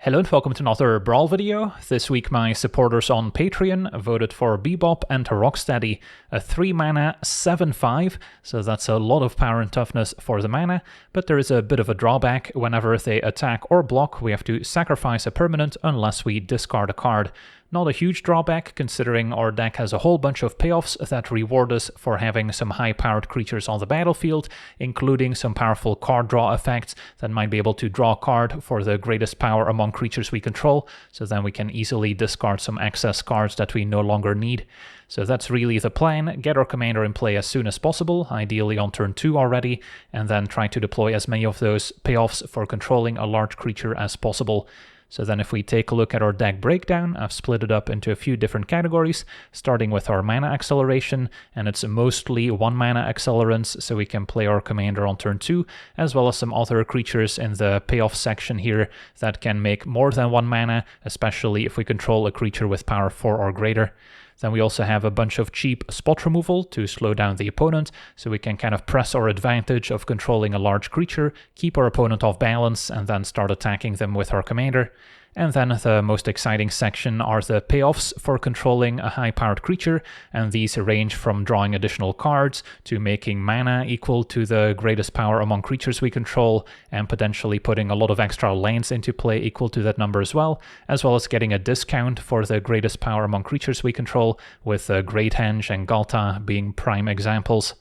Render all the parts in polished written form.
Hello and welcome to another Brawl video. This week my supporters on Patreon voted for Bebop and Rocksteady, a 3-mana 7/5, so that's a lot of power and toughness for the mana, but there is a bit of a drawback. Whenever they attack or block, we have to sacrifice a permanent unless we discard a card. Not a huge drawback, considering our deck has a whole bunch of payoffs that reward us for having some high-powered creatures on the battlefield, including some powerful card draw effects that might be able to draw a card for the greatest power among creatures we control, so then we can easily discard some excess cards that we no longer need. So that's really the plan: get our commander in play as soon as possible, ideally on turn 2 already, and then try to deploy as many of those payoffs for controlling a large creature as possible. So then if we take a look at our deck breakdown, I've split it up into a few different categories, starting with our mana acceleration, and it's mostly 1 mana accelerants, so we can play our commander on turn 2, as well as some other creatures in the payoff section here that can make more than 1 mana, especially if we control a creature with power 4 or greater. Then we also have a bunch of cheap spot removal to slow down the opponent, so we can kind of press our advantage of controlling a large creature, keep our opponent off balance, and then start attacking them with our commander. And then the most exciting section are the payoffs for controlling a high-powered creature, and these range from drawing additional cards to making mana equal to the greatest power among creatures we control, and potentially putting a lot of extra lands into play equal to that number as well as getting a discount for the greatest power among creatures we control, with Great Henge and Galta being prime examples.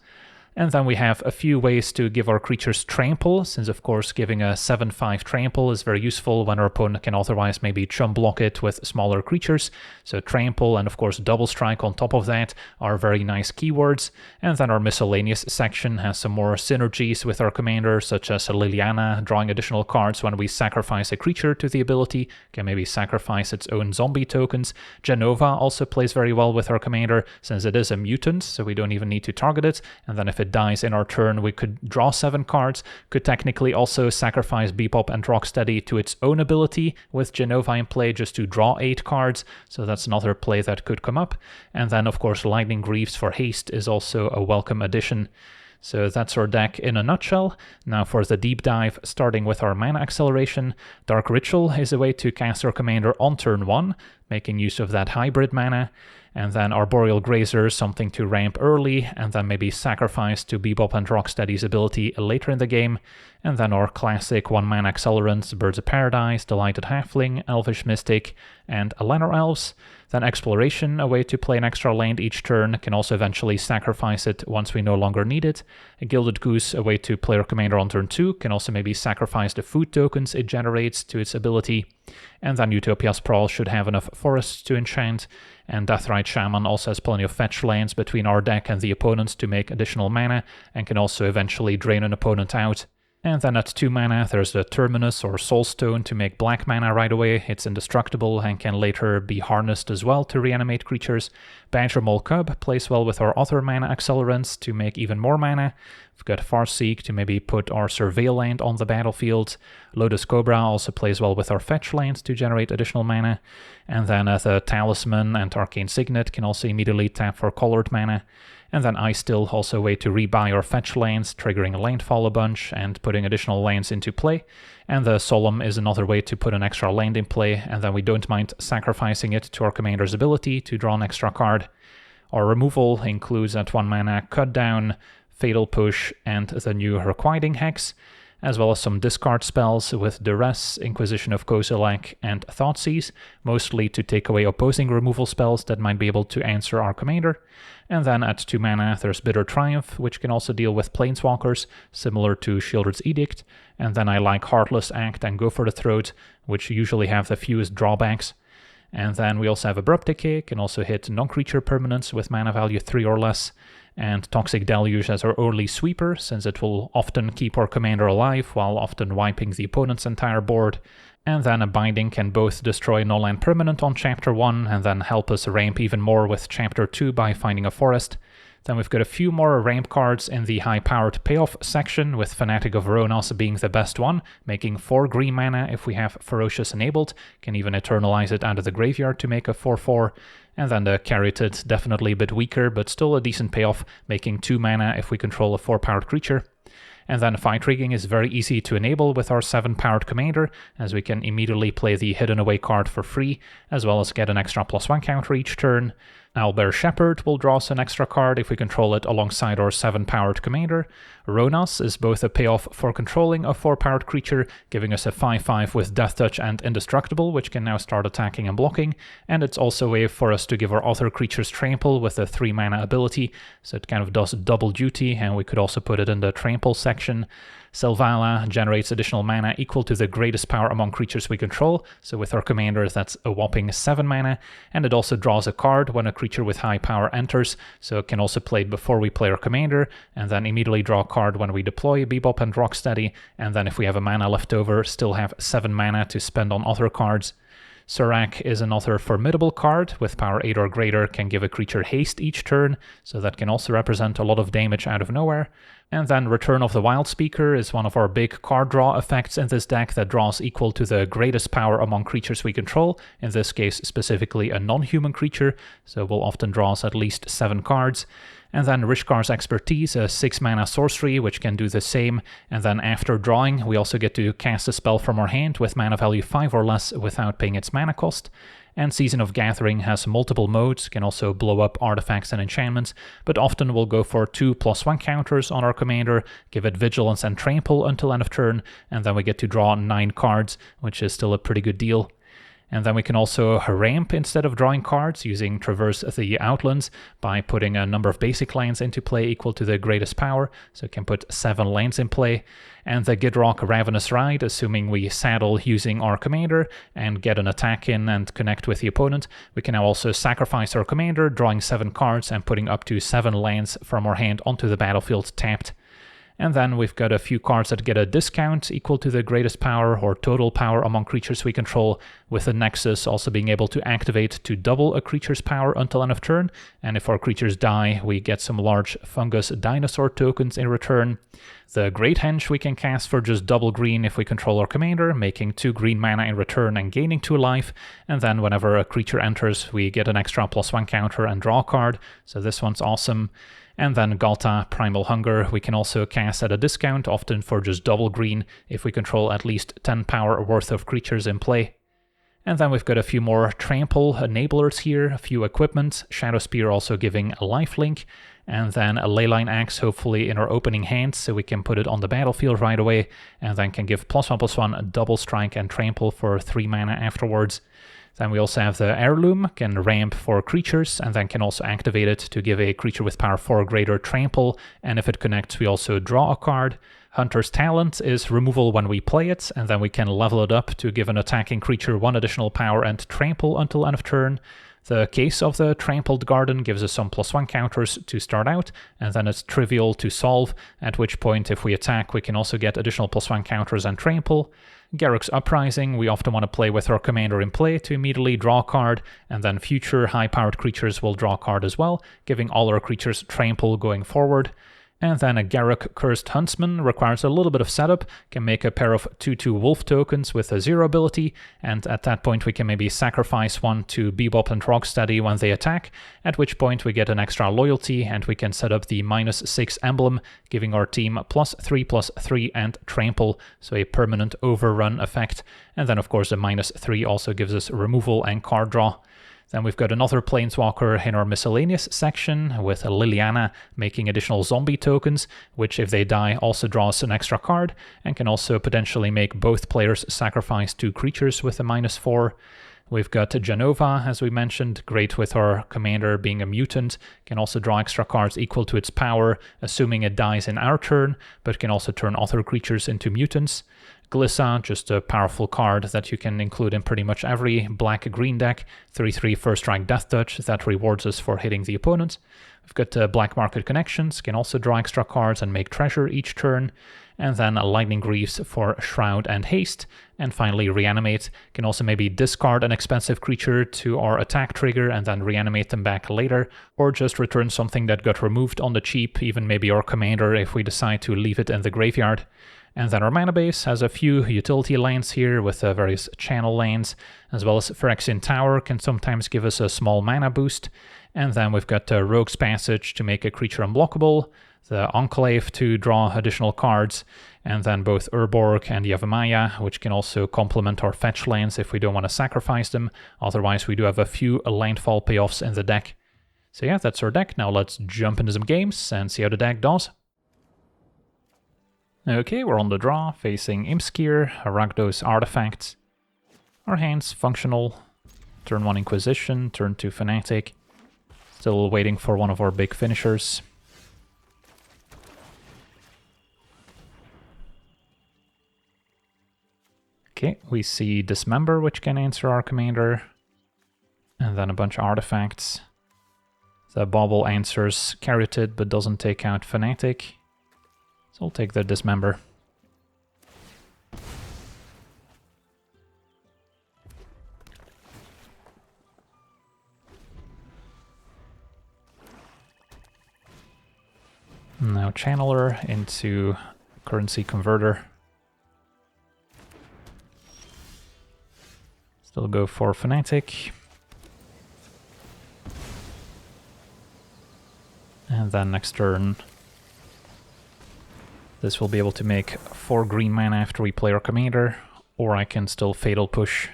And then we have a few ways to give our creatures trample, since of course giving a 7/5 trample is very useful when our opponent can otherwise maybe chum block it with smaller creatures. So trample and of course double strike on top of that are very nice keywords. And then our miscellaneous section has some more synergies with our commander, such as Liliana drawing additional cards when we sacrifice a creature to the ability, can maybe sacrifice its own zombie tokens. Jenova also plays very well with our commander, since it is a mutant, so we don't even need to target it, and then if it dies in our turn, we could draw 7 cards, could technically also sacrifice Bebop and Rocksteady to its own ability with Jenova in play just to draw 8 cards, so that's another play that could come up. And then of course Lightning Greaves for haste is also a welcome addition. So that's our deck in a nutshell. Now for the deep dive, starting with our mana acceleration, Dark Ritual is a way to cast our commander on turn 1, making use of that hybrid mana. And then Arboreal Grazer, something to ramp early, and then maybe sacrifice to Bebop and Rocksteady's ability later in the game. And then our classic 1-mana accelerants, Birds of Paradise, Delighted Halfling, Elvish Mystic, and Llanowar Elves. Then Exploration, a way to play an extra land each turn, can also eventually sacrifice it once we no longer need it. A Gilded Goose, a way to play our commander on turn 2, can also maybe sacrifice the food tokens it generates to its ability. And then Utopia Sprawl should have enough forests to enchant. And Deathrite Shaman also has plenty of fetch lands between our deck and the opponent's to make additional mana, and can also eventually drain an opponent out. And then at 2 mana, there's the Terminus or Soulstone to make black mana right away. It's indestructible and can later be harnessed as well to reanimate creatures. Badger Mole Cub plays well with our other mana accelerants to make even more mana. We've got Farseek to maybe put our Surveil land on the battlefield. Lotus Cobra also plays well with our fetch lands to generate additional mana. And then the Talisman and Arcane Signet can also immediately tap for colored mana. And then Ice Still, also a way to rebuy our fetch lands, triggering landfall a bunch and putting additional lands into play. And the Solemn is another way to put an extra land in play, and then we don't mind sacrificing it to our commander's ability to draw an extra card. Our removal includes that 1-mana Cut Down, Fatal Push, and the new Requiting Hex, as well as some discard spells with Duress, Inquisition of Kozilek, and Thoughtseize, mostly to take away opposing removal spells that might be able to answer our commander. And then at 2 mana, there's Bitter Triumph, which can also deal with Planeswalkers, similar to Sheoldred's Edict. And then I like Heartless Act and Go for the Throat, which usually have the fewest drawbacks. And then we also have Abrupt Decay, can also hit non-creature permanents with mana value 3 or less. And Toxic Deluge as our early sweeper, since it will often keep our commander alive while often wiping the opponent's entire board. And then a Binding can both destroy non-land permanent on Chapter 1 and then help us ramp even more with Chapter 2 by finding a forest. Then we've got a few more ramp cards in the high-powered payoff section, with Fanatic of Ronos being the best one, making 4 green mana if we have Ferocious enabled, can even Eternalize it out of the graveyard to make a 4/4. And then the Caryatid, definitely a bit weaker, but still a decent payoff, making 2 mana if we control a 4-powered creature. And then Fight Rigging is very easy to enable with our 7-powered commander, as we can immediately play the Hidden Away card for free, as well as get an extra +1 counter each turn. Owlbear Shepherd will draw us an extra card if we control it alongside our 7-powered commander. Ronas is both a payoff for controlling a 4-powered creature, giving us a 5/5 with Death Touch and Indestructible, which can now start attacking and blocking, and it's also a way for us to give our other creatures Trample with a 3-mana ability, so it kind of does double duty, and we could also put it in the Trample section. Selvala generates additional mana equal to the greatest power among creatures we control, so with our commander that's a whopping 7 mana, and it also draws a card when a creature with high power enters, so it can also play it before we play our commander, and then immediately draw a card when we deploy Bebop and Rocksteady, and then if we have a mana left over, still have 7 mana to spend on other cards. Surak is another formidable card, with power 8 or greater, can give a creature haste each turn, so that can also represent a lot of damage out of nowhere. And then Return of the Wild Speaker is one of our big card draw effects in this deck that draws equal to the greatest power among creatures we control, in this case specifically a non-human creature, so will often draw us at least 7 cards. And then Rishkar's Expertise, a 6-mana sorcery which can do the same, and then after drawing we also get to cast a spell from our hand with mana value 5 or less without paying its mana cost. And Season of Gathering has multiple modes, can also blow up artifacts and enchantments, but often we'll go for 2 +1 counters on our commander, give it Vigilance and Trample until end of turn, and then we get to draw 9 cards, which is still a pretty good deal. And then we can also ramp instead of drawing cards using Traverse the Outlands by putting a number of basic lands into play equal to the greatest power, so it can put 7 lands in play. And the Gidrock Ravenous Ride, assuming we saddle using our commander and get an attack in and connect with the opponent, we can now also sacrifice our commander, drawing 7 cards and putting up to 7 lands from our hand onto the battlefield tapped. And then we've got a few cards that get a discount equal to the greatest power or total power among creatures we control, with the Nexus also being able to activate to double a creature's power until end of turn, and if our creatures die, we get some large fungus dinosaur tokens in return. The Great Henge we can cast for just double green if we control our commander, making 2 green mana in return and gaining 2 life, and then whenever a creature enters, we get an extra +1 counter and draw a card, so this one's awesome. And then Galta, Primal Hunger, we can also cast at a discount, often for just double green, if we control at least 10 power worth of creatures in play. And then we've got a few more Trample enablers here, a few equipment, Shadow Spear also giving a lifelink, and then a Leyline Axe hopefully in our opening hand, so we can put it on the battlefield right away, and then can give +1/+1, double strike and Trample for 3 mana afterwards. Then we also have the Heirloom, can ramp for creatures, and then can also activate it to give a creature with power 4 or greater Trample, and if it connects we also draw a card. Hunter's Talent is removal when we play it, and then we can level it up to give an attacking creature 1 additional power and Trample until end of turn. The Case of the Trampled Garden gives us some +1 counters to start out, and then it's trivial to solve, at which point if we attack we can also get additional +1 counters and Trample. Garruk's Uprising, we often want to play with our commander in play to immediately draw a card, and then future high-powered creatures will draw a card as well, giving all our creatures Trample going forward. And then a Garruk Cursed Huntsman requires a little bit of setup, can make a pair of 2/2 wolf tokens with a 0 ability, and at that point we can maybe sacrifice one to Bebop and Rocksteady when they attack, at which point we get an extra loyalty and we can set up the -6 emblem, giving our team +3/+3 and Trample, so a permanent overrun effect. And then of course the -3 also gives us removal and card draw. Then we've got another Planeswalker in our miscellaneous section with Liliana making additional zombie tokens, which if they die also draws an extra card, and can also potentially make both players sacrifice 2 creatures with a -4. We've got Genova, as we mentioned, great with our commander being a mutant, can also draw extra cards equal to its power, assuming it dies in our turn, but can also turn other creatures into mutants. Glissa, just a powerful card that you can include in pretty much every black-green deck, 3/3 first strike Death Touch that rewards us for hitting the opponent. We've got Black Market Connections, can also draw extra cards and make treasure each turn. And then Lightning Greaves for Shroud and Haste. And finally Reanimate, can also maybe discard an expensive creature to our attack trigger and then reanimate them back later, or just return something that got removed on the cheap, even maybe our commander if we decide to leave it in the graveyard. And then our mana base has a few utility lands here with various channel lands, as well as Phyrexian Tower can sometimes give us a small mana boost. And then we've got Rogue's Passage to make a creature unblockable, the Enclave to draw additional cards, and then both Urborg and Yavimaya, which can also complement our fetch lands if we don't want to sacrifice them. Otherwise, we do have a few landfall payoffs in the deck. So yeah, that's our deck. Now let's jump into some games and see how the deck does. Okay, we're on the draw, facing Imskir, Rakdos artifacts. Our hands functional. Turn 1 Inquisition, turn 2 Fanatic. Still waiting for one of our big finishers. Okay, we see Dismember, which can answer our commander. And then a bunch of artifacts. The Bauble answers Caryatid, but doesn't take out Fanatic. So I'll take the Dismember. Now Channeler into Currency Converter. Still go for Fanatic. And then next turn, this will be able to make 4 green mana after we play our commander, or I can still Fatal Push.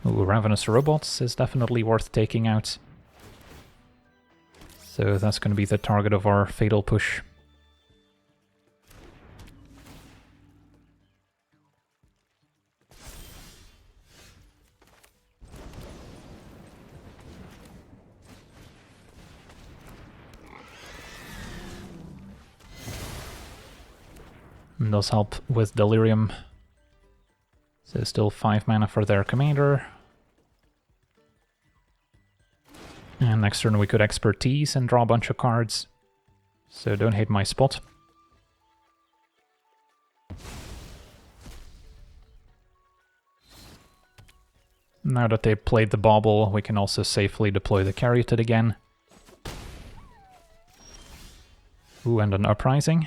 Ooh, Ravenous Robots is definitely worth taking out. So that's going to be the target of our Fatal Push. And does help with Delirium. So still 5 mana for their commander. And next turn we could Expertise and draw a bunch of cards. So don't hate my spot. Now that they played the Bauble, we can also safely deploy the Caryatid again. Ooh, and an Uprising.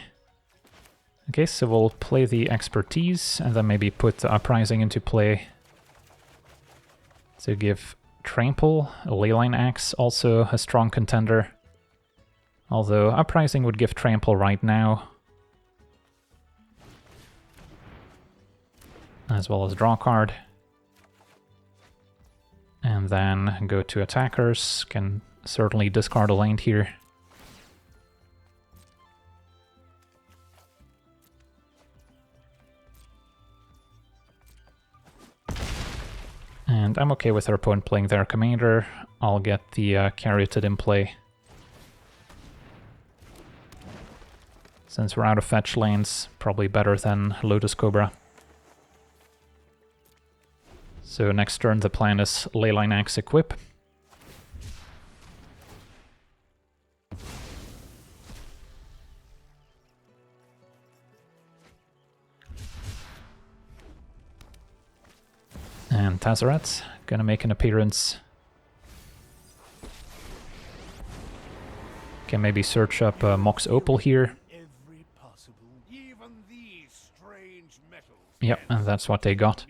Okay, so we'll play the Expertise, and then maybe put the Uprising into play to give Trample, a Leyline Axe, also a strong contender. Although Uprising would give Trample right now. As well as draw a card. And then go to attackers, can certainly discard a land here. And I'm okay with our opponent playing their commander. I'll get the Caryatid in play. Since we're out of fetch lands, probably better than Lotus Cobra. So next turn the plan is Leyline Axe equip. And Tezzeret, gonna make an appearance. Can maybe search up Mox Opal here. Yep, and that's what they got.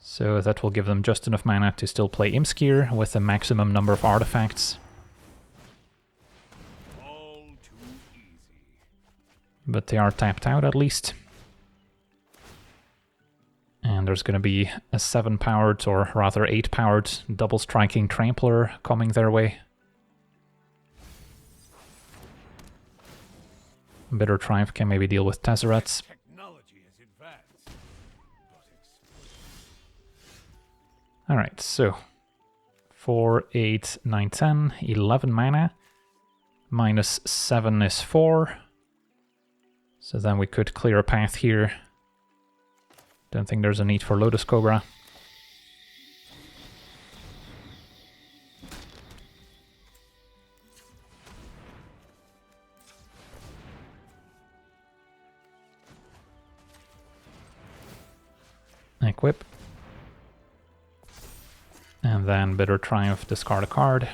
So that will give them just enough mana to still play Imskir with a maximum number of artifacts. But they are tapped out at least. And there's going to be a 7-powered, or rather 8-powered, double-striking Trampler coming their way. Bitter Triumph can maybe deal with Tezzerets. Alright, so 4, 8, 9, 10, 11 mana. Minus 7 is 4. So then we could clear a path here. Don't think there's a need for Lotus Cobra. Equip. And then Bitter Triumph, discard a card.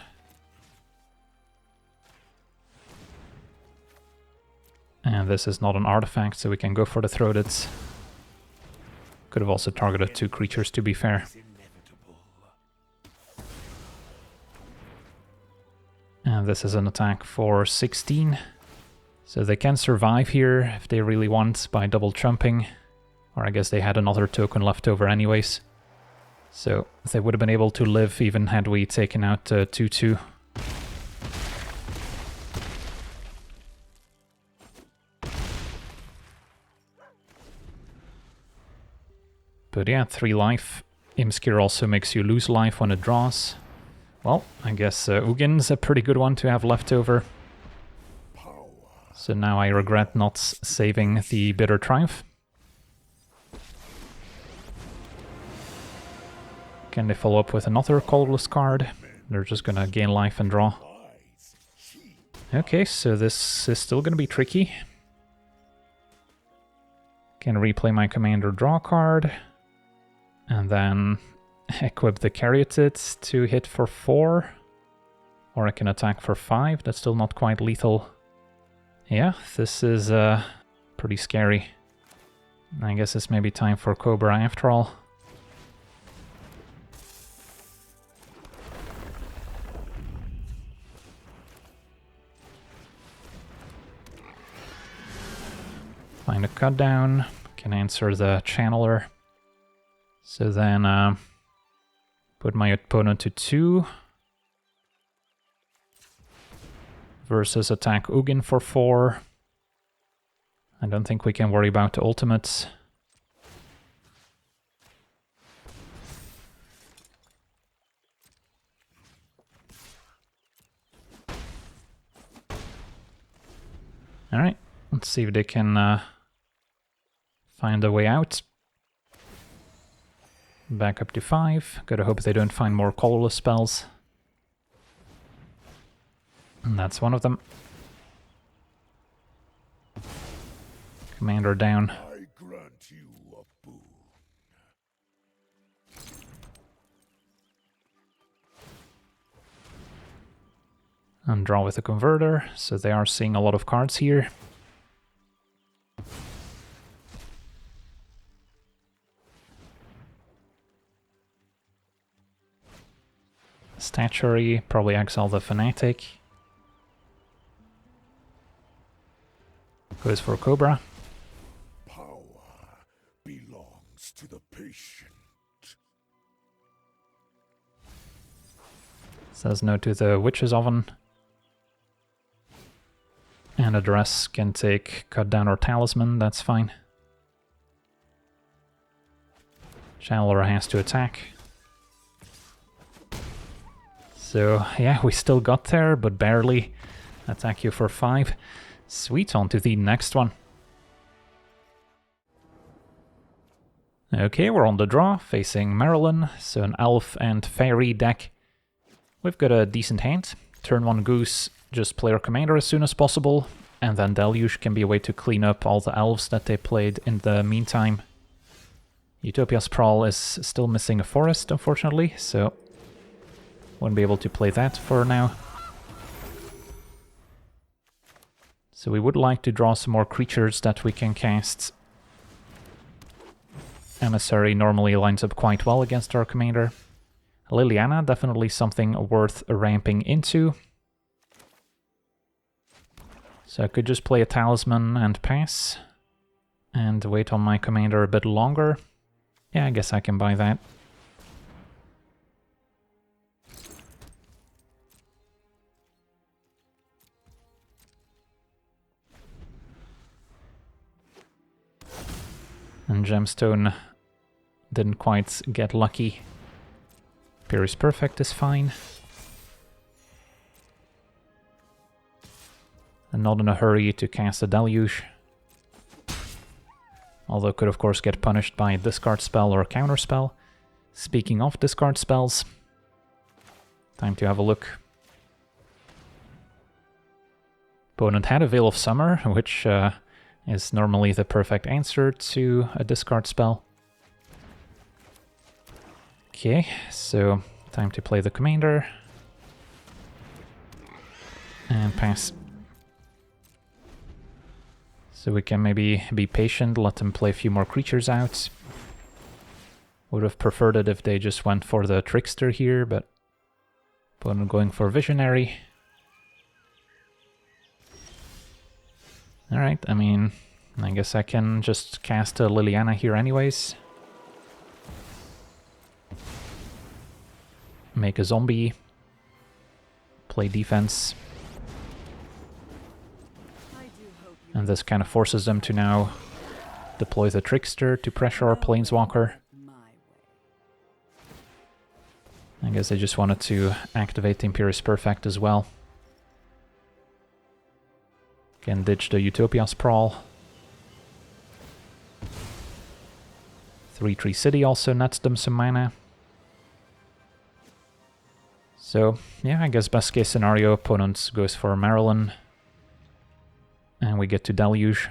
And this is not an artifact, so we can go for the Throated. Could have also targeted 2 creatures, to be fair. And this is an attack for 16. So they can survive here if they really want by double trumping. Or I guess they had another token left over anyways. So they would have been able to live even had we taken out 2-2. But yeah, 3 life. Imskir also makes you lose life when it draws. Well, I guess Ugin's a pretty good one to have left over. So now I regret not saving the Bitter Triumph. Can they follow up with another colorless card? They're just gonna gain life and draw. Okay, so this is still gonna be tricky. Can replay my commander draw card. And then equip the Caryatid to hit for 4. Or I can attack for 5, that's still not quite lethal. Yeah, this is pretty scary. I guess it's maybe time for Cobra after all. Find a cut down, can answer the Channeler. So then put my opponent to 2. Versus attack Ugin for 4. I don't think we can worry about the ultimates. Alright, let's see if they can find a way out. Back up to 5. Gotta hope they don't find more colorless spells. And that's one of them. Commander down. I grant you a boon. And draw with a converter, so they are seeing a lot of cards here. Statuary, probably exile the Fanatic. Goes for Cobra. Power belongs to the patient. Says no to the Witch's Oven. And Address can take Cut Down or Talisman, that's fine. Channeler has to attack. So yeah, we still got there, but barely. Attack you for 5. Sweet, on to the next one. Okay, we're on the draw, facing Maralen, so an Elf and Fairy deck. We've got a decent hand. Turn 1 Goose, just play our commander as soon as possible, and then Deluge can be a way to clean up all the elves that they played in the meantime. Utopia's Brawl is still missing a forest, unfortunately, so won't be able to play that for now. So we would like to draw some more creatures that we can cast. Emissary normally lines up quite well against our commander. Liliana, definitely something worth ramping into. So I could just play a Talisman and pass. And wait on my commander a bit longer. Yeah, I guess I can buy that. And Gemstone didn't quite get lucky. Pierce Perfect is fine. And not in a hurry to cast a Deluge. Although could of course get punished by a discard spell or a counter spell. Speaking of discard spells, time to have a look. Opponent had a Veil of Summer, which is normally the perfect answer to a discard spell. Okay, so time to play the commander. And pass. So we can maybe be patient, let them play a few more creatures out. Would have preferred it if they just went for the Trickster here, but opponent going for Visionary. Alright, I mean, I guess I can just cast a Liliana here anyways. Make a zombie. Play defense. And this kind of forces them to now deploy the Trickster to pressure our Planeswalker. I guess I just wanted to activate the Imperious Perfect as well. Can ditch the Utopia Sprawl. 3/3 City also nets them some mana. So, yeah, I guess best case scenario, opponent goes for Maralen. And we get to Deluge.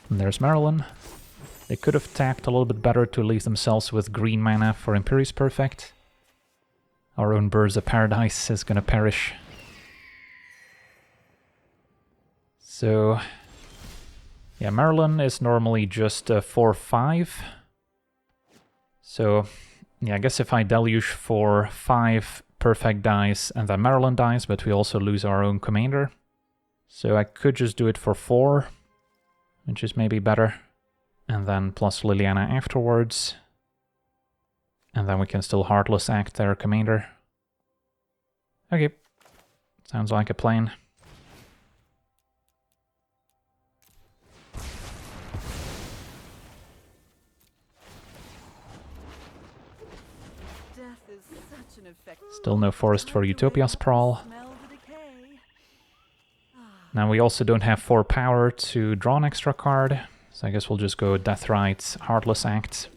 And there's Maralen. They could have tapped a little bit better to leave themselves with green mana for Imperious Perfect. Our own Birds of Paradise is gonna perish. So, yeah, Maralen is normally just a 4/5. So, yeah, I guess if I Deluge for 5, Perfect dies and then Maralen dies, but we also lose our own commander. So I could just do it for 4, which is maybe better. And then plus Liliana afterwards. And then we can still Heartless Act their commander. Okay, sounds like a plan. Still no forest for Utopia Sprawl. Now we also don't have 4 power to draw an extra card, so I guess we'll just go Deathrite, Heartless Act.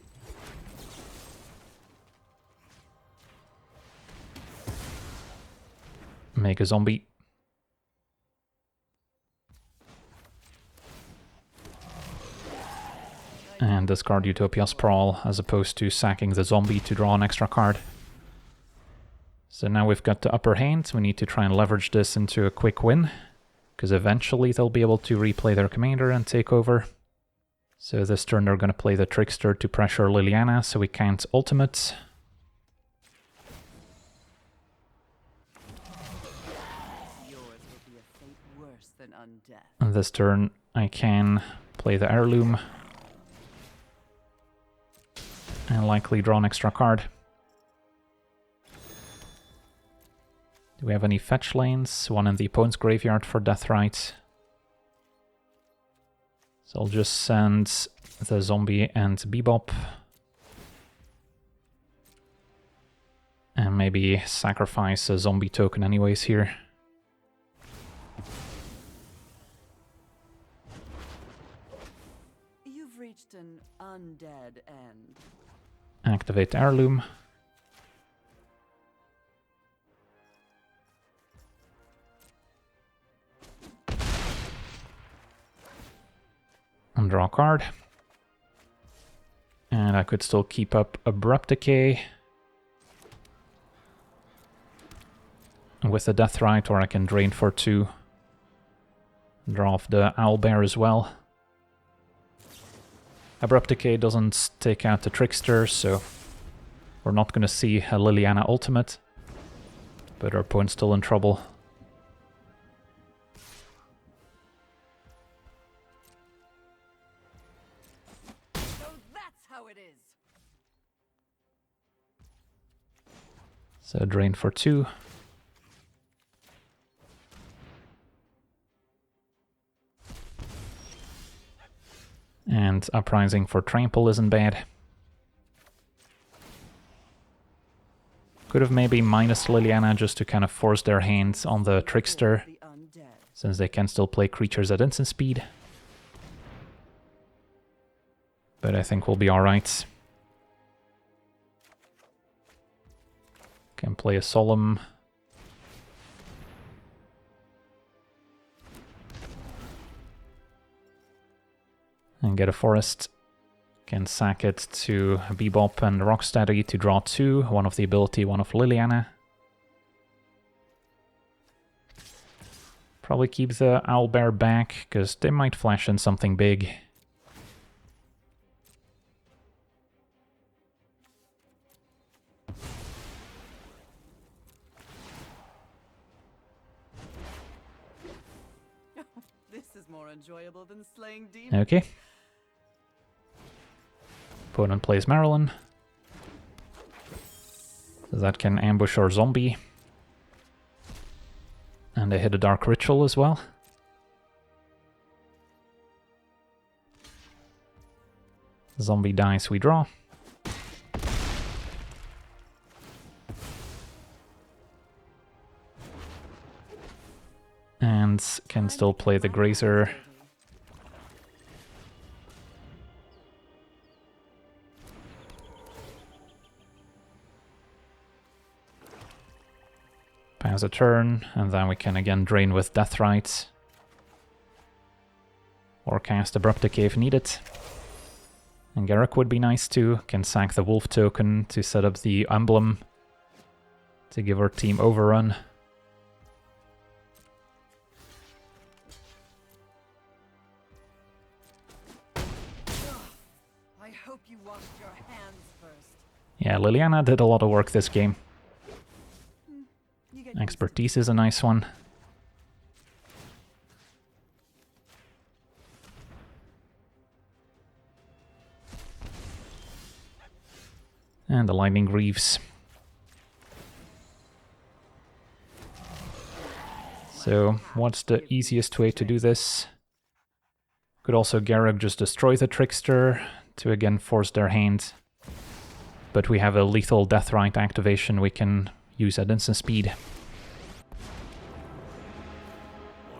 Make a zombie. And discard Utopia Sprawl as opposed to sacking the zombie to draw an extra card. So now we've got the upper hand, we need to try and leverage this into a quick win, because eventually they'll be able to replay their commander and take over. So this turn they're going to play the Trickster to pressure Liliana, so we can't ultimate. And this turn I can play the Heirloom and likely draw an extra card. Do we have any fetch lanes? One in the opponent's graveyard for Deathrite. So I'll just send the zombie and Bebop. And maybe sacrifice a zombie token anyways here. You've reached an undead end. Activate Heirloom. And draw a card. And I could still keep up Abrupt Decay with the Deathrite, or I can drain for 2. Draw off the Owlbear as well. Abrupt Decay doesn't take out the Trickster, so we're not going to see a Liliana ultimate. But our opponent's still in trouble. So drain for 2. And Uprising for Trample isn't bad. Could have maybe minus Liliana just to kind of force their hands on the Trickster, since they can still play creatures at instant speed. But I think we'll be alright. Can play a Solemn. And get a Forest. Can sack it to Bebop and Rocksteady to draw 2. One of the ability, one of Liliana. Probably keep the owlbear back, because they might flash in something big. This is more enjoyable than slaying demons. Okay. Opponent plays Maralen. So that can ambush our zombie. And they hit a Dark Ritual as well. Zombie dies, we draw. And can still play the Grazer. Pass a turn, and then we can again drain with Deathrite. Or cast Abrupt Decay if needed. And Garruk would be nice too. Can sack the Wolf token to set up the emblem to give our team overrun. I hope you washed your hands first. Yeah, Liliana did a lot of work this game. You get Expertise is a nice one. And the Lightning Greaves. So, what's the easiest way to do this? Could also Garruk just destroy the Trickster to again force their hand. But we have a lethal Deathrite activation we can use at instant speed.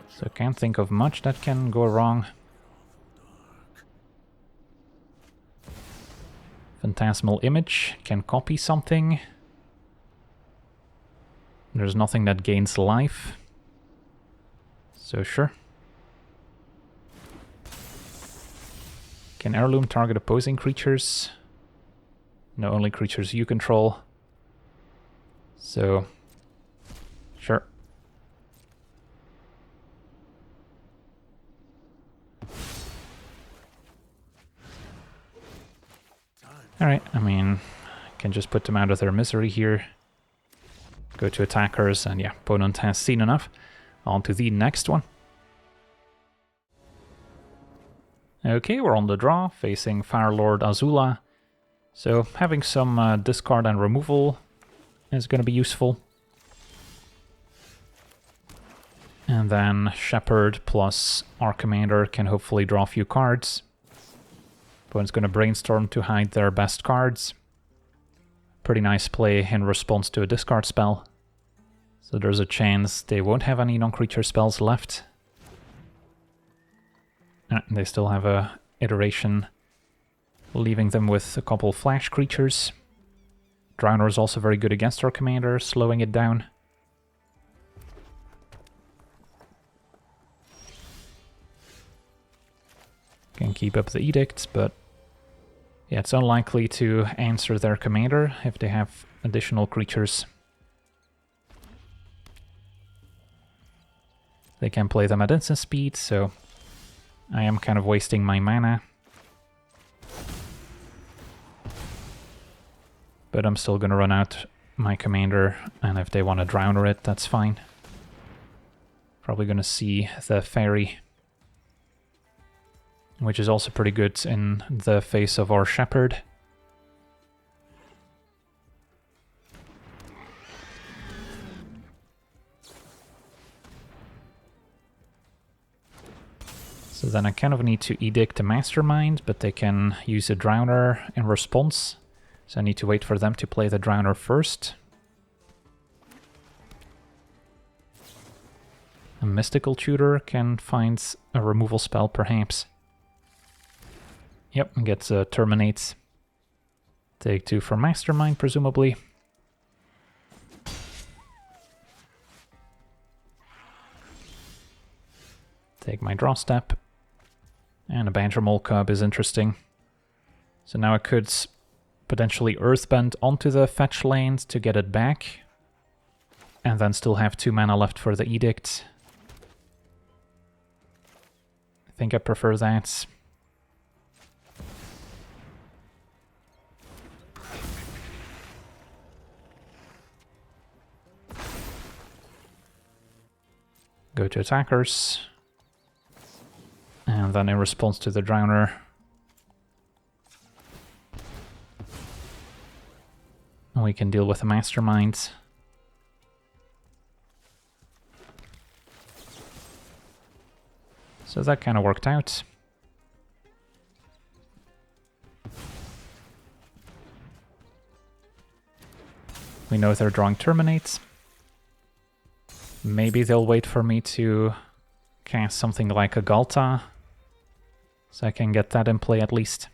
So can't think of much that can go wrong. Phantasmal Image can copy something. There's nothing that gains life. So sure. Can Heirloom target opposing creatures? No, only creatures you control. So, sure. Alright, I mean, can just put them out of their misery here. Go to attackers, and yeah, opponent has seen enough. On to the next one. Okay, we're on the draw, facing Warlord Azula. So having some discard and removal is going to be useful. And then Shepherd plus our commander can hopefully draw a few cards. Opponent's going to brainstorm to hide their best cards. Pretty nice play in response to a discard spell. So there's a chance they won't have any non-creature spells left. They still have a iteration, leaving them with a couple flash creatures. Drowner is also very good against our commander, slowing it down. Can keep up the edicts, but yeah, it's unlikely to answer their commander if they have additional creatures. They can play them at instant speed, so I am kind of wasting my mana. But I'm still gonna run out my commander, and if they want to Drowner it, that's fine. Probably gonna see the Fairy, which is also pretty good in the face of our Shepherd. So then I kind of need to Edict a Mastermind, but they can use a Drowner in response. So I need to wait for them to play the Drowner first. A Mystical Tutor can find a removal spell, perhaps. Yep, gets Terminates. Take 2 for Mastermind, presumably. Take my draw step. And a Banter Mole Cub is interesting. So now I could potentially Earthbend onto the fetch lanes to get it back. And then still have 2 mana left for the Edict. I think I prefer that. Go to attackers. And then in response to the Drowner, we can deal with the Mastermind. So that kind of worked out. We know they're drawing Terminates. Maybe they'll wait for me to cast something like a Galta, so I can get that in play at least.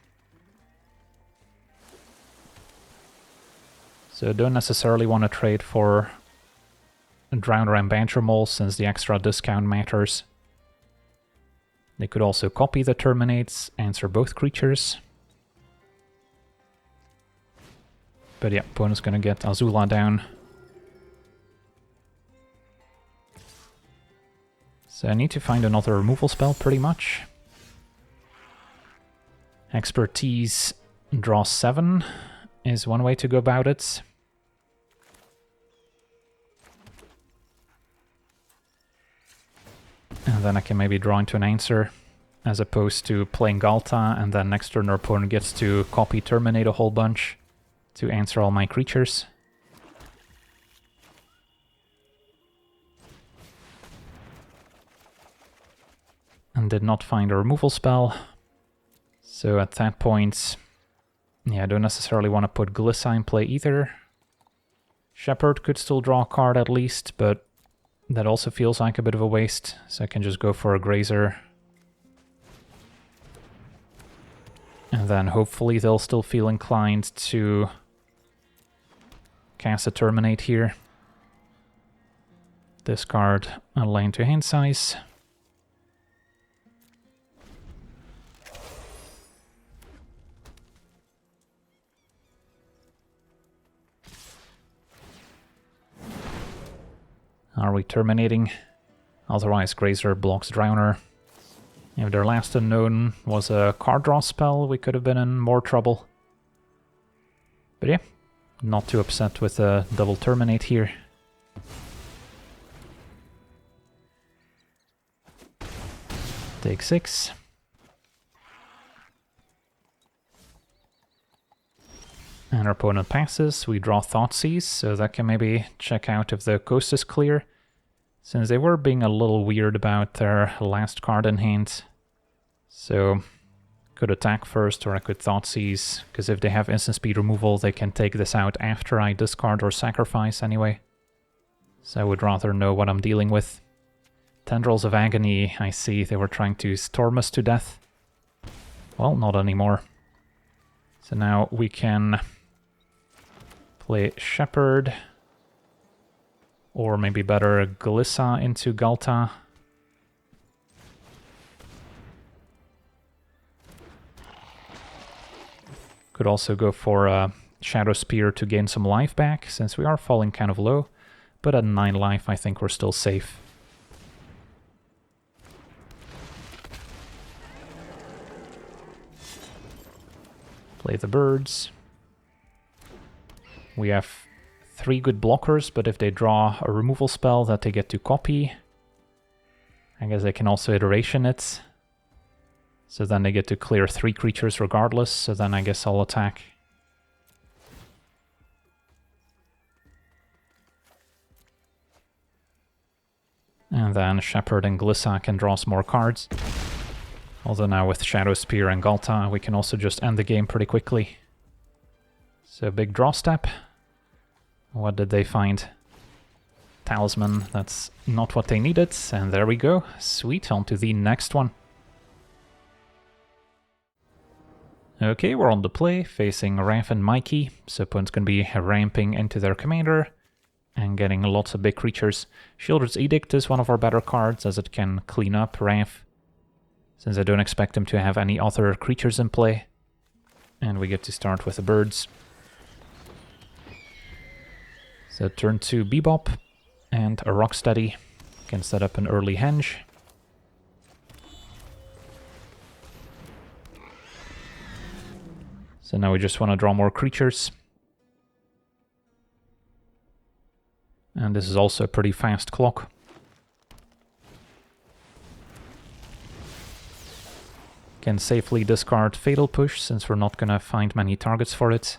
So don't necessarily want to trade for Drowner and Badger Mole since the extra discount matters. They could also copy the Terminates, answer both creatures. But yeah, opponent's gonna get Azula down. So I need to find another removal spell, pretty much. Expertise, draw 7 is one way to go about it. And then I can maybe draw into an answer, as opposed to playing Galta, and then next turn our opponent gets to copy Terminate a whole bunch to answer all my creatures. And did not find a removal spell. So at that point, yeah, I don't necessarily want to put Glissa in play either. Shepherd could still draw a card at least, but that also feels like a bit of a waste, so I can just go for a Grazer. And then hopefully they'll still feel inclined to cast a Terminate here. Discard a lane to hand size. Are we terminating? Otherwise Grazer blocks Drowner. If their last unknown was a card draw spell, we could have been in more trouble. But yeah, not too upset with a double Terminate here. Take 6. And our opponent passes, we draw Thoughtseize, so that can maybe check out if the coast is clear. Since they were being a little weird about their last card in hand. So, could attack first, or I could Thoughtseize, because if they have instant speed removal, they can take this out after I discard or sacrifice anyway. So I would rather know what I'm dealing with. Tendrils of Agony, I see they were trying to storm us to death. Well, not anymore. So now we can play Shepherd, or maybe better Glissa into Galta. Could also go for a Shadow Spear to gain some life back, since we are falling kind of low, but at 9 life I think we're still safe. Play the birds. We have 3 good blockers, but if they draw a removal spell that they get to copy, I guess they can also iteration it. So then they get to clear 3 creatures regardless, so then I guess I'll attack. And then Shepherd and Glissa can draw some more cards. Although now with Shadow Spear and Galta, we can also just end the game pretty quickly. So big draw step. What did they find? Talisman, that's not what they needed, and there we go. Sweet, on to the next one. Okay, we're on the play, facing Raph and Mikey, so opponent's gonna be ramping into their commander and getting lots of big creatures. Sheoldred's Edict is one of our better cards, as it can clean up Raph, since I don't expect him to have any other creatures in play. And we get to start with the birds. So turn 2 Bebop and a Rocksteady can set up an early henge. So now we just want to draw more creatures. And this is also a pretty fast clock. Can safely discard Fatal Push since we're not gonna find many targets for it.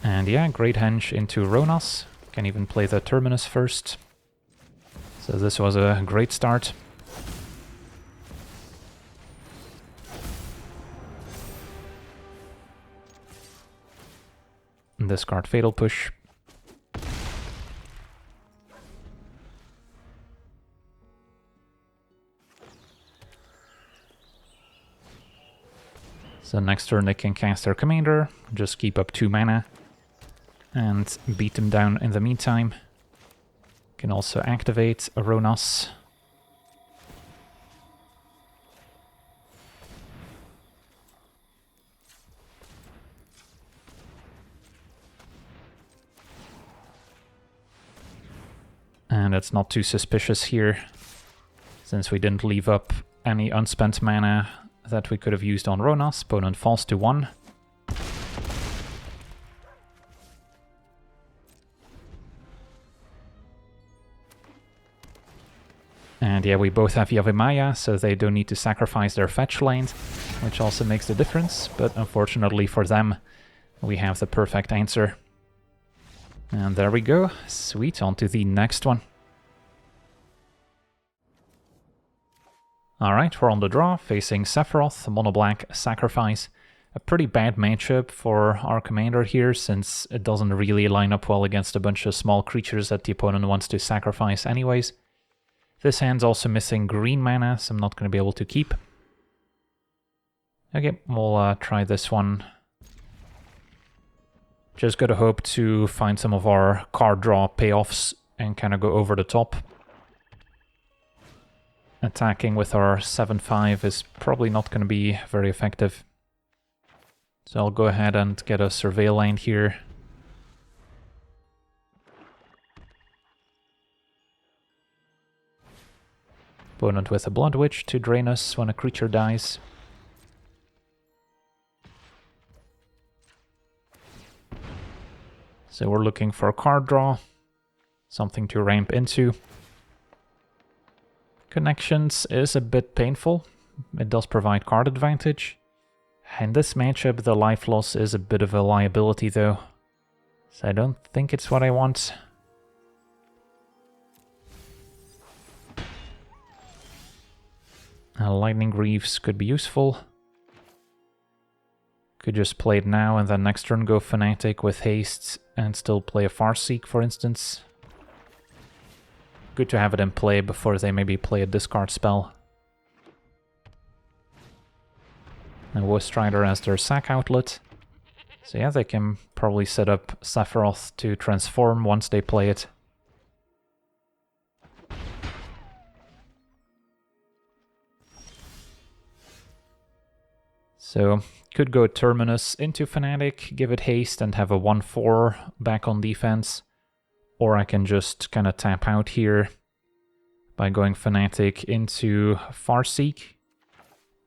And yeah, Great Henge into Ronas. Can even play the Terminus first. So this was a great start. Discard Fatal Push. So next turn they can cast their commander, just keep up 2 mana, and beat them down in the meantime. Can also activate Ronas. And it's not too suspicious here, since we didn't leave up any unspent mana that we could have used on Ronas. Opponent falls to 1. And yeah, we both have Yavimaya, so they don't need to sacrifice their fetch land, which also makes the difference. But unfortunately for them, we have the perfect answer. And there we go. Sweet, on to the next one. Alright, we're on the draw, facing Sephiroth, mono-black sacrifice. A pretty bad matchup for our commander here, since it doesn't really line up well against a bunch of small creatures that the opponent wants to sacrifice anyways. This hand's also missing green mana, so I'm not going to be able to keep. Okay, we'll try this one. Just gotta hope to find some of our card draw payoffs and kind of go over the top. Attacking with our 7/5 is probably not going to be very effective. So I'll go ahead and get a Surveil land here. Opponent with a Blood Witch to drain us when a creature dies. So we're looking for a card draw, something to ramp into. Connections is a bit painful. It does provide card advantage. In this matchup, the life loss is a bit of a liability though. So I don't think it's what I want. Lightning Greaves could be useful. Could just play it now and then next turn go Fanatic with haste and still play a Farseek, for instance. Good to have it in play before they maybe play a discard spell. And Strider as their sack outlet. So yeah, they can probably set up Sephiroth to transform once they play it. So, could go Terminus into Fanatic, give it haste and have a 1/4 back on defense. Or I can just kind of tap out here by going Fanatic into Farseek.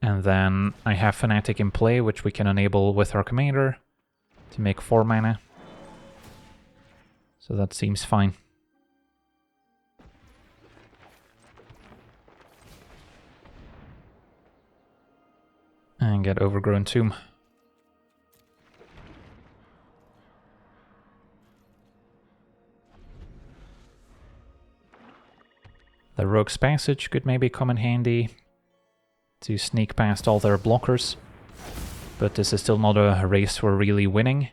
And then I have Fanatic in play, which we can enable with our commander to make 4 mana. So that seems fine. And get Overgrown Tomb. The Rogue's Passage could maybe come in handy to sneak past all their blockers. But this is still not a race we're really winning.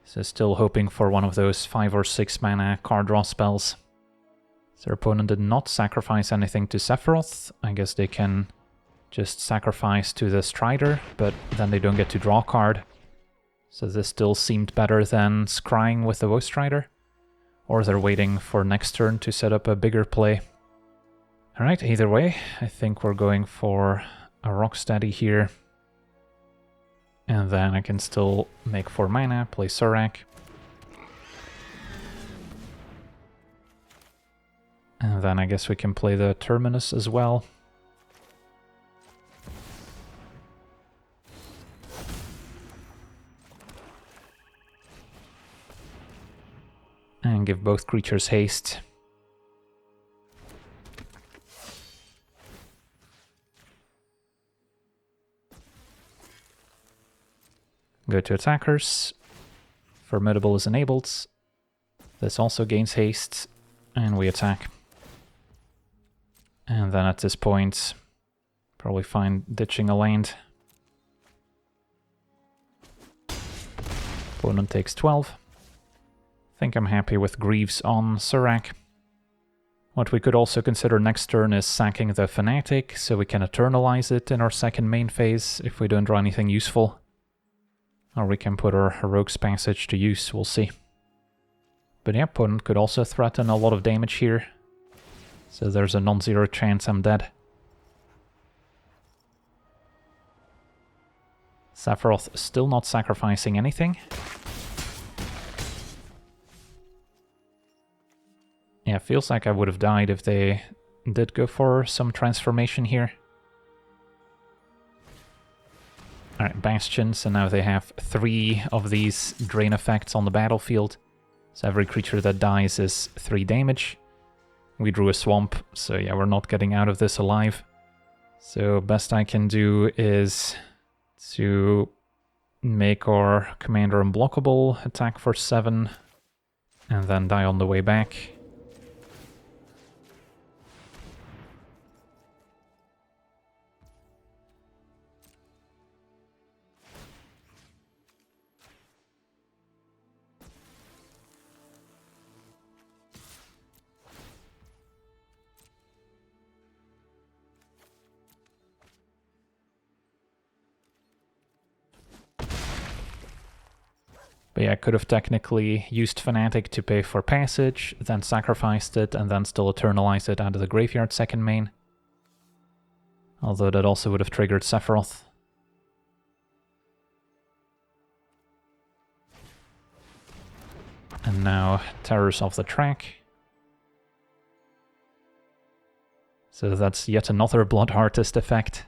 So still hoping for one of those 5 or 6 mana card draw spells. So their opponent did not sacrifice anything to Sephiroth. I guess they can just sacrifice to the Strider, but then they don't get to draw a card. So this still seemed better than scrying with the Woe Strider. Or they're waiting for next turn to set up a bigger play. Alright, either way, I think we're going for a Rocksteady here. And then I can still make 4 mana, play Surak. And then I guess we can play the Terminus as well. And give both creatures haste. Go to attackers. Formidable is enabled. This also gains haste. And we attack. And then at this point, probably fine ditching a land. Opponent takes 12. Think I'm happy with Greaves on Serac. What we could also consider next turn is sacking the Fanatic, so we can eternalize it in our second main phase if we don't draw anything useful. Or we can put our Rogue's Passage to use, we'll see. But yeah, opponent could also threaten a lot of damage here. So there's a non-zero chance I'm dead. Sephiroth still not sacrificing anything. Yeah, feels like I would have died if they did go for some transformation here. Alright, Bastions, and now they have 3 of these drain effects on the battlefield. So every creature that dies is 3 damage. We drew a swamp, so yeah, we're not getting out of this alive. So best I can do is to make our commander unblockable, attack for 7, and then die on the way back. But yeah, I could have technically used Fanatic to pay for passage, then sacrificed it, and then still eternalized it out of the graveyard second main. Although that also would have triggered Sephiroth. And now Terrors of the Track. So that's yet another Blood Artist effect.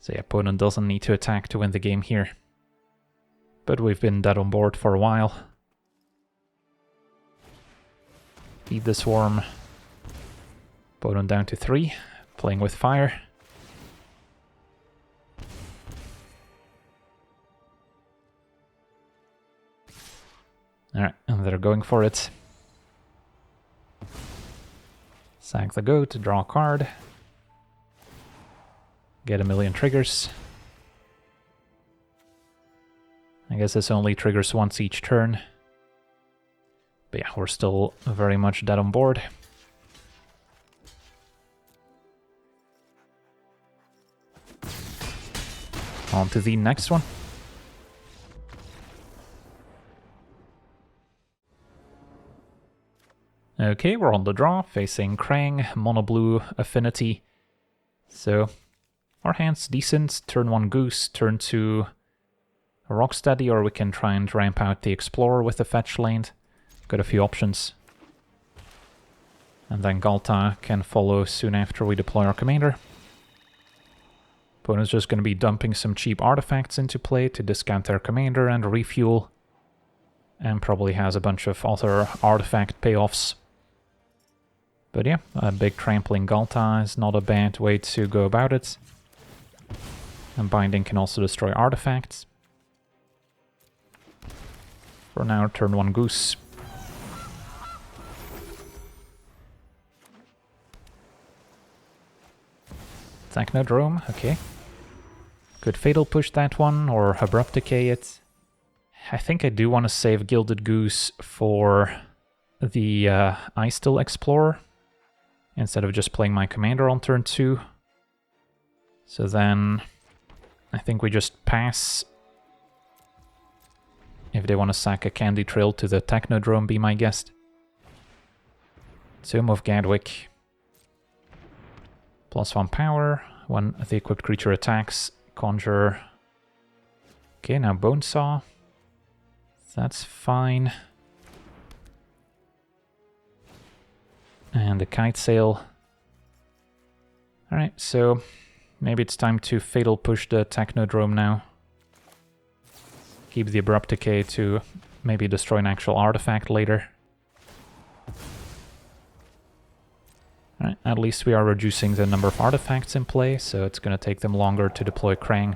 So the opponent doesn't need to attack to win the game here. But we've been dead on board for a while. Feed the Swarm. Opponent down to 3, playing with fire. Alright, and they're going for it. Sack the goat, draw a card. Get a million triggers. I guess this only triggers once each turn. But yeah, we're still very much dead on board. On to the next one. Okay, we're on the draw, facing Krang, mono blue affinity. So, our hand's decent. Turn 1 Goose, turn 2 Rocksteady, or we can try and ramp out the Explorer with the fetch land. Got a few options. And then Galta can follow soon after we deploy our commander. Opponent's just going to be dumping some cheap artifacts into play to discount their commander and refuel. And probably has a bunch of other artifact payoffs. But yeah, a big trampling Galta is not a bad way to go about it. And Binding can also destroy artifacts. For now, turn 1 Goose. Technodrome, okay. Could Fatal Push that one, or Abrupt Decay it. I think I do want to save Gilded Goose for the Icital Explorer, instead of just playing my commander on turn 2. So then, I think we just pass. If they want to sack a Candy Trail to the Technodrome, be my guest. Tomb of Gadwick. +1 power. When the equipped creature attacks, conjure. Okay, now Bonesaw. That's fine. And the Kite Sail. Alright, so maybe it's time to Fatal Push the Technodrome now. Keep the Abrupt Decay to maybe destroy an actual artifact later. Right, at least we are reducing the number of artifacts in play, so it's going to take them longer to deploy Krang.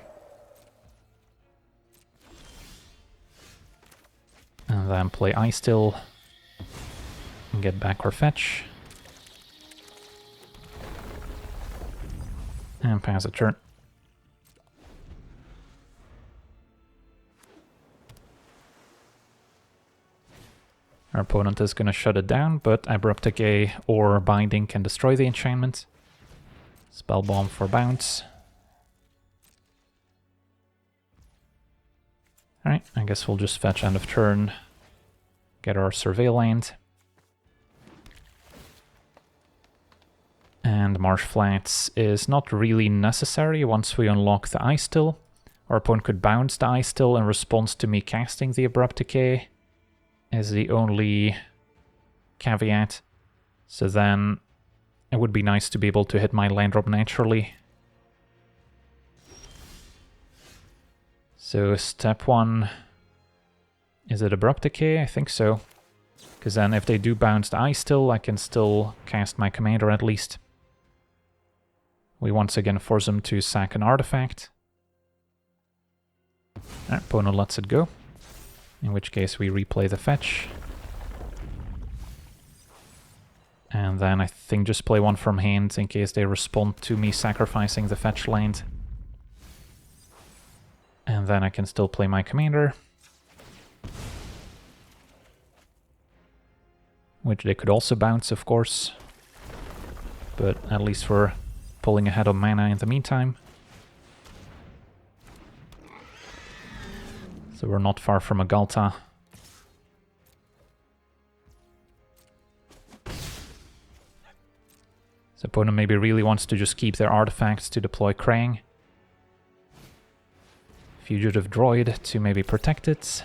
And then play Ice Still and get back or fetch. And pass a turn. Our opponent is going to shut it down, but Abrupt Decay or Binding can destroy the enchantment. Spell Bomb for bounce. Alright, I guess we'll just fetch end of turn, get our Survey land. And Marsh Flats is not really necessary once we unlock the Ice Still. Our opponent could bounce the Ice Still in response to me casting the Abrupt Decay, is the only caveat. So then it would be nice to be able to hit my land drop naturally. So step 1, is it Abrupt Decay? I think so. Because then if they do bounce the Ice Still, I can still cast my commander at least. We once again force them to sack an artifact. Our opponent lets it go. In which case we replay the fetch. And then I think just play one from hand in case they respond to me sacrificing the fetch land. And then I can still play my commander. Which they could also bounce, of course. But at least we're pulling ahead on mana in the meantime. So we're not far from a Ghalta. So opponent maybe really wants to just keep their artifacts to deploy Krang. Fugitive Droid to maybe protect it.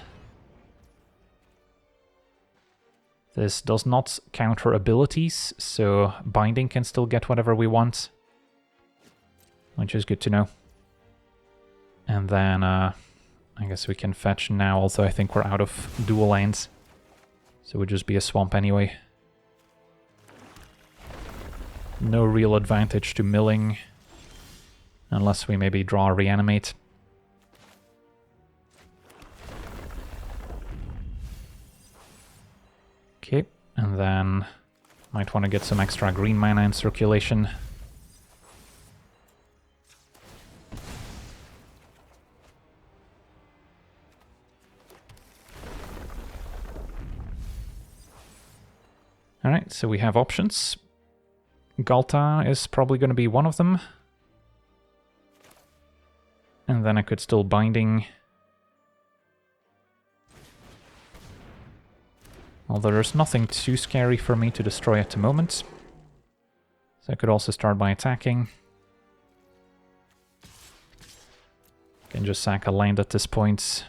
This does not counter abilities, so Binding can still get whatever we want. Which is good to know. And then I guess we can fetch now, although I think we're out of dual lands. So it would just be a swamp anyway. No real advantage to milling. Unless we maybe draw a reanimate. Okay, and then might want to get some extra green mana in circulation. Alright, so we have options. Ghalta is probably going to be one of them. And then I could still Binding. Although there's nothing too scary for me to destroy at the moment. So I could also start by attacking. Can just sack a land at this point.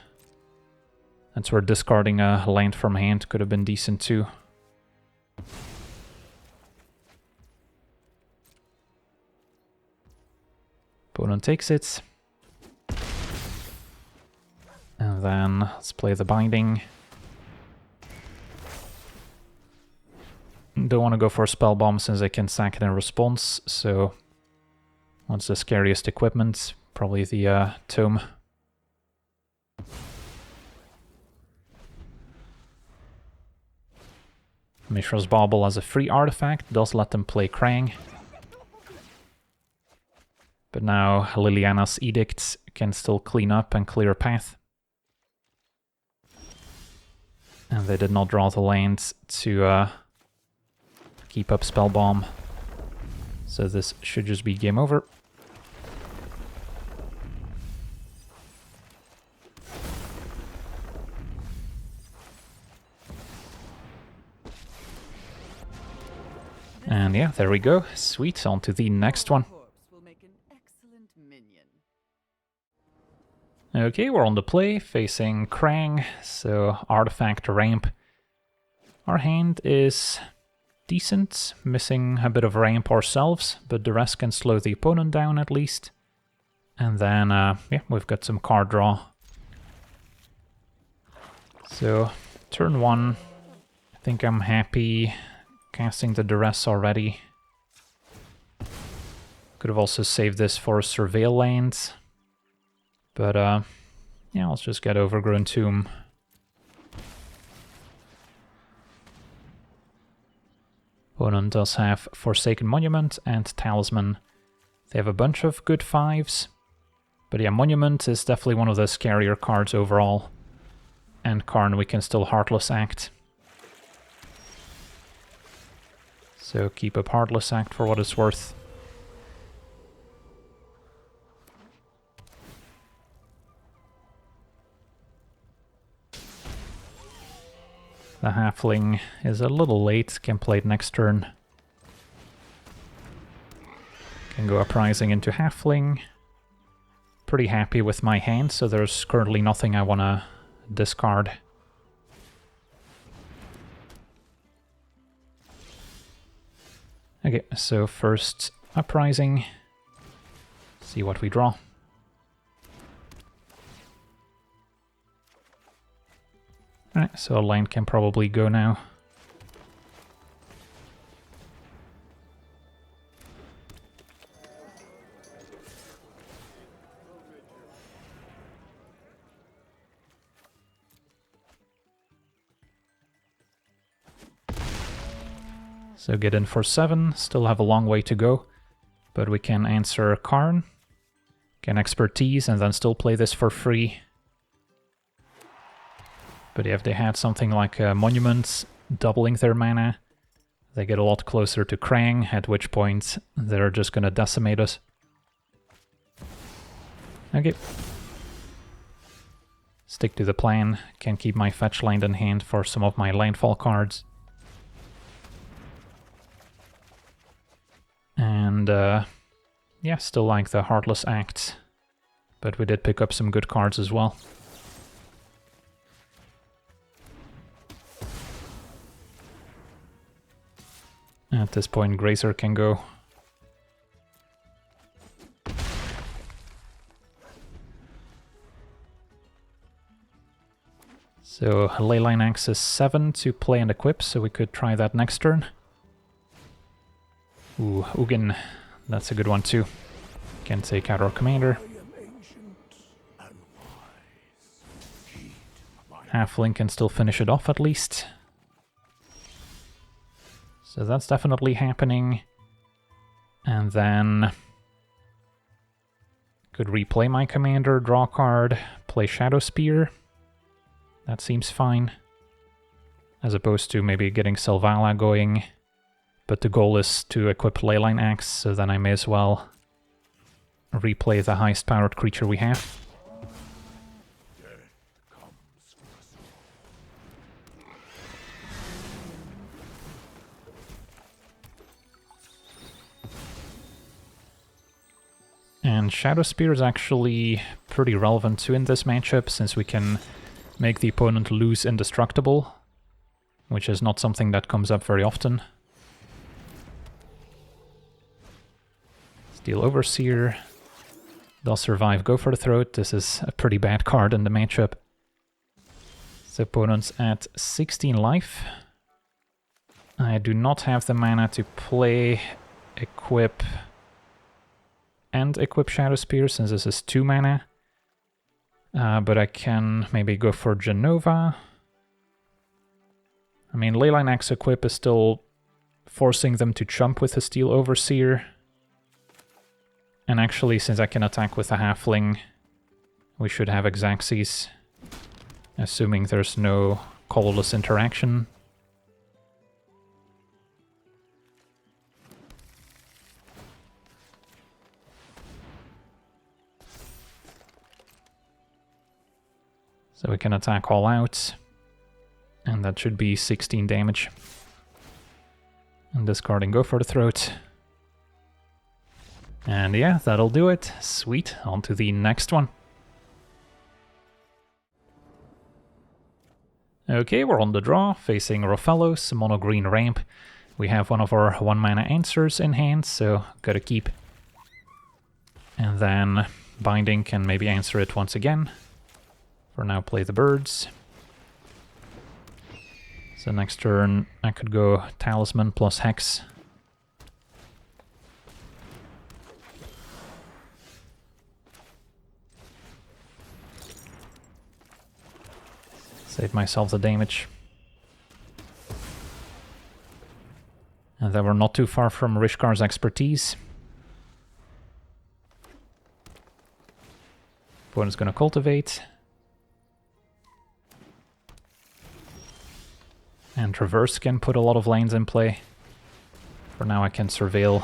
That's where discarding a land from hand could have been decent too. Opponent takes it. And then let's play the Binding. Don't want to go for a Spell Bomb since I can sack it in response, so what's the scariest equipment? Probably the Tome. Mishra's Bauble as a free artifact does let them play Krang. But now Liliana's Edict can still clean up and clear a path. And they did not draw the land to keep up Spell Bomb. So this should just be game over. And yeah, there we go. Sweet, on to the next one. Okay, we're on the play, facing Krang, so artifact ramp. Our hand is decent, missing a bit of ramp ourselves, but the rest can slow the opponent down at least. And then, yeah, we've got some card draw. So, turn 1, I think I'm happy casting the duress already. Could have also saved this for Surveil Land. But, yeah, let's just get Overgrown Tomb. Opponent does have Forsaken Monument and Talisman. They have a bunch of good 5s. But yeah, Monument is definitely one of the scarier cards overall. And Karn we can still Heartless Act. So keep up Heartless Act for what it's worth. The Halfling is a little late, can play it next turn. Can go Uprising into Halfling. Pretty happy with my hand, so there's currently nothing I want to discard. Okay, so first Uprising. See what we draw. Alright, so a land can probably go now. So get in for 7, still have a long way to go, but we can answer Karn, can Expertise, and then still play this for free. But if they had something like Monuments doubling their mana, they get a lot closer to Krang, at which point they're just gonna decimate us. Okay. Stick to the plan, can keep my fetch land in hand for some of my landfall cards. And yeah, still like the Heartless Act, but we did pick up some good cards as well. At this point, Grazer can go. So Leyline Axe is 7 to play and equip, so we could try that next turn. Ooh, Ugin, that's a good one too. Can take out our commander. Halfling can still finish it off at least. So that's definitely happening. And then could replay my commander, draw a card, play Shadow Spear. That seems fine. As opposed to maybe getting Selvala going. But the goal is to equip Leyline Axe, so then I may as well replay the highest powered creature we have. And Shadow Spear is actually pretty relevant too in this matchup, since we can make the opponent lose indestructible, which is not something that comes up very often. Steel Overseer. They'll survive, go for the throat. This is a pretty bad card in the matchup. The opponent's at 16 life. I do not have the mana to play, equip, and equip Shadow Spear, since this is 2 mana. But I can maybe go for Genova. I mean, Leyline Axe equip is still forcing them to chump with the Steel Overseer. And actually, since I can attack with a Halfling, we should have Exaxes, assuming there's no colorless interaction. So we can attack all out, and that should be 16 damage. And discarding Go for the Throat. And yeah, that'll do it. Sweet, on to the next one. Okay, we're on the draw, facing Rofellos, mono green ramp. We have one of our 1 mana answers in hand, so gotta keep. And then Binding can maybe answer it once again. For now, play the birds. So next turn I could go Talisman plus Hex. Save myself the damage. And then we're not too far from Rishkar's expertise. Opponent's gonna cultivate. And Traverse can put a lot of lanes in play. For now I can surveil.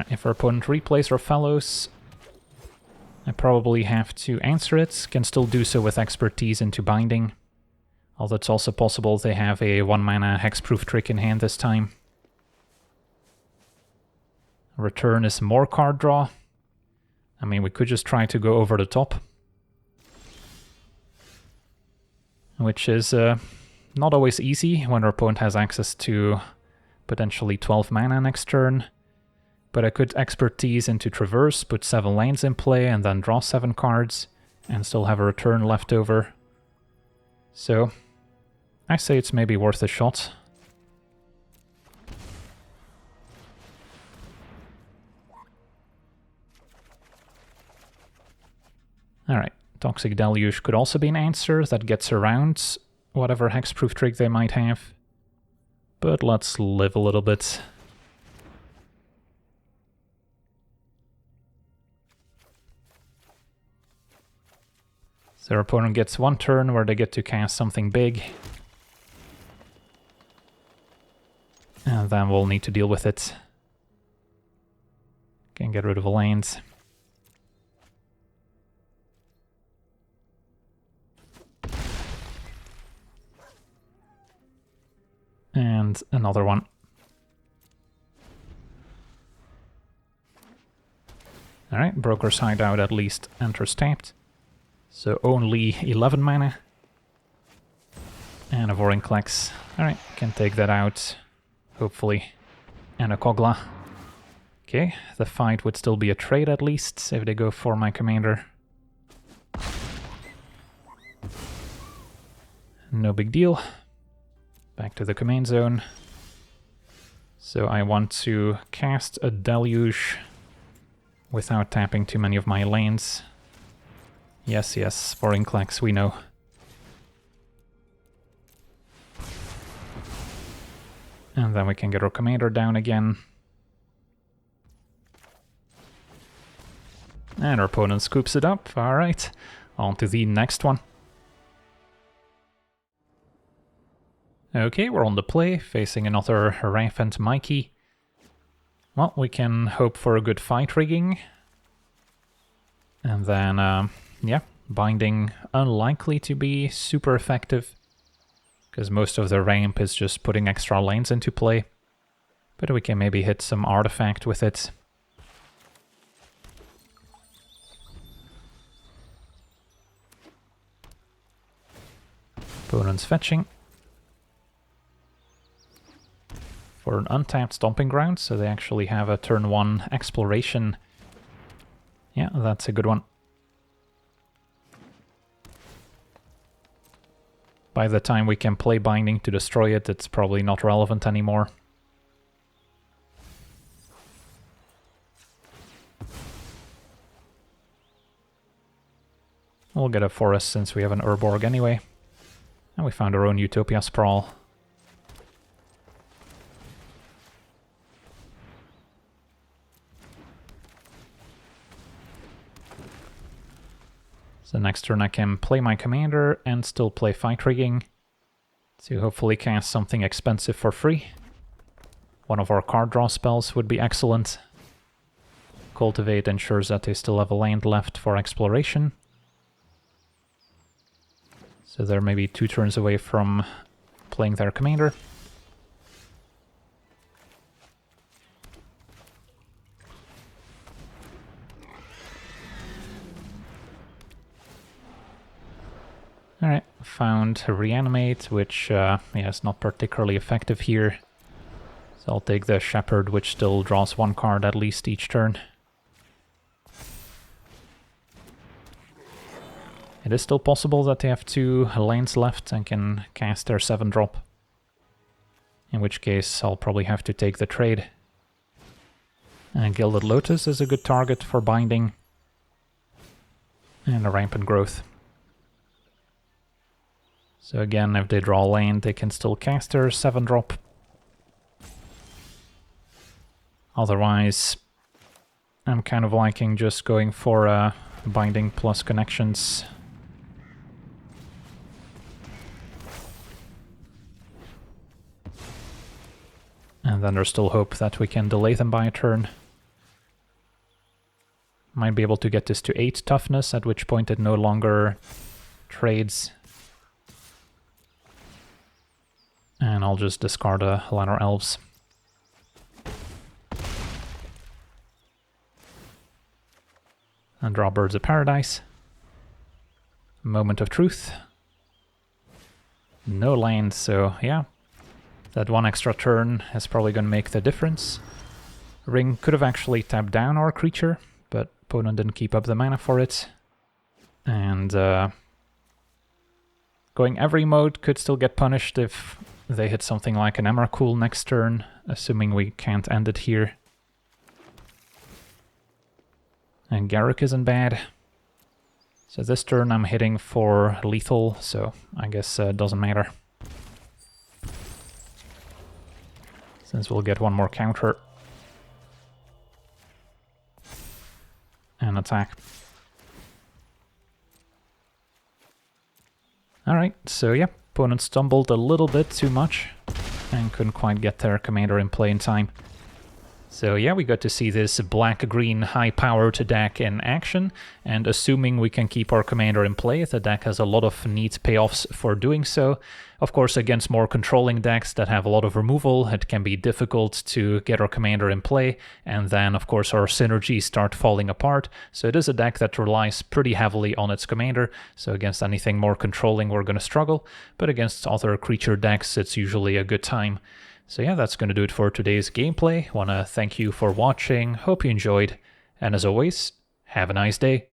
If our opponent replays Rofellos, I probably have to answer it. Can still do so with expertise into binding. Although it's also possible they have a 1-mana hexproof trick in hand this time. Return is more card draw. I mean, we could just try to go over the top. Which is not always easy when our opponent has access to potentially 12 mana next turn. But I could expertise into Traverse, put 7 lanes in play, and then draw 7 cards, and still have a return left over. So, I say it's maybe worth a shot. Alright, Toxic Deluge could also be an answer that gets around whatever hexproof trick they might have. But let's live a little bit. So their opponent gets 1 turn where they get to cast something big. And then we'll need to deal with it. Can get rid of the lanes. And another one. Alright, Broker's Hideout at least enters tapped. So only 11 mana. And a Vorinclex. Alright, can take that out, hopefully. And a Kogla. Okay, the fight would still be a trade at least, if they go for my commander. No big deal. Back to the command zone. So I want to cast a Deluge without tapping too many of my lanes. Yes, yes, Vorinclex, we know. And then we can get our commander down again. And our opponent scoops it up. Alright, on to the next one. Okay, we're on the play, facing another Raph and Mikey. Well, we can hope for a good fight rigging. And then, yeah, binding unlikely to be super effective. Because most of the ramp is just putting extra lanes into play. But we can maybe hit some artifact with it. Opponent's fetching. For an untapped Stomping Ground, so they actually have a turn 1 exploration. Yeah, that's a good one. By the time we can play Binding to destroy it, it's probably not relevant anymore. We'll get a forest since we have an Urborg anyway. And we found our own Utopia Sprawl. So next turn I can play my commander and still play fight rigging to hopefully cast something expensive for free. One of our card draw spells would be excellent. Cultivate ensures that they still have a land left for exploration. So they're maybe 2 turns away from playing their commander. Alright, found Reanimate, which yeah, is not particularly effective here. So I'll take the Shepherd, which still draws 1 card at least each turn. It is still possible that they have 2 lanes left and can cast their 7-drop. In which case I'll probably have to take the trade. And Gilded Lotus is a good target for binding. And a rampant growth. So again, if they draw land, they can still cast their 7-drop. Otherwise, I'm kind of liking just going for binding plus connections. And then there's still hope that we can delay them by a turn. Might be able to get this to 8 toughness, at which point it no longer trades. And I'll just discard a Llanowar Elves. And draw Birds of Paradise. Moment of Truth. No land, so yeah. That one extra turn is probably going to make the difference. Ring could have actually tapped down our creature, but opponent didn't keep up the mana for it. And going every mode could still get punished if they hit something like an Emrakul next turn, assuming we can't end it here. And Garruk isn't bad. So this turn I'm hitting for lethal, so I guess it doesn't matter. Since we'll get one more counter. And attack. Alright, so yeah, opponent stumbled a little bit too much and couldn't quite get their commander in play in time. So yeah, we got to see this black-green high-powered deck in action, and assuming we can keep our commander in play, the deck has a lot of neat payoffs for doing so. Of course, against more controlling decks that have a lot of removal, it can be difficult to get our commander in play, and then of course our synergies start falling apart. So it is a deck that relies pretty heavily on its commander, so against anything more controlling we're going to struggle, but against other creature decks it's usually a good time. So yeah, that's going to do it for today's gameplay. Want to thank you for watching, hope you enjoyed, and as always, have a nice day.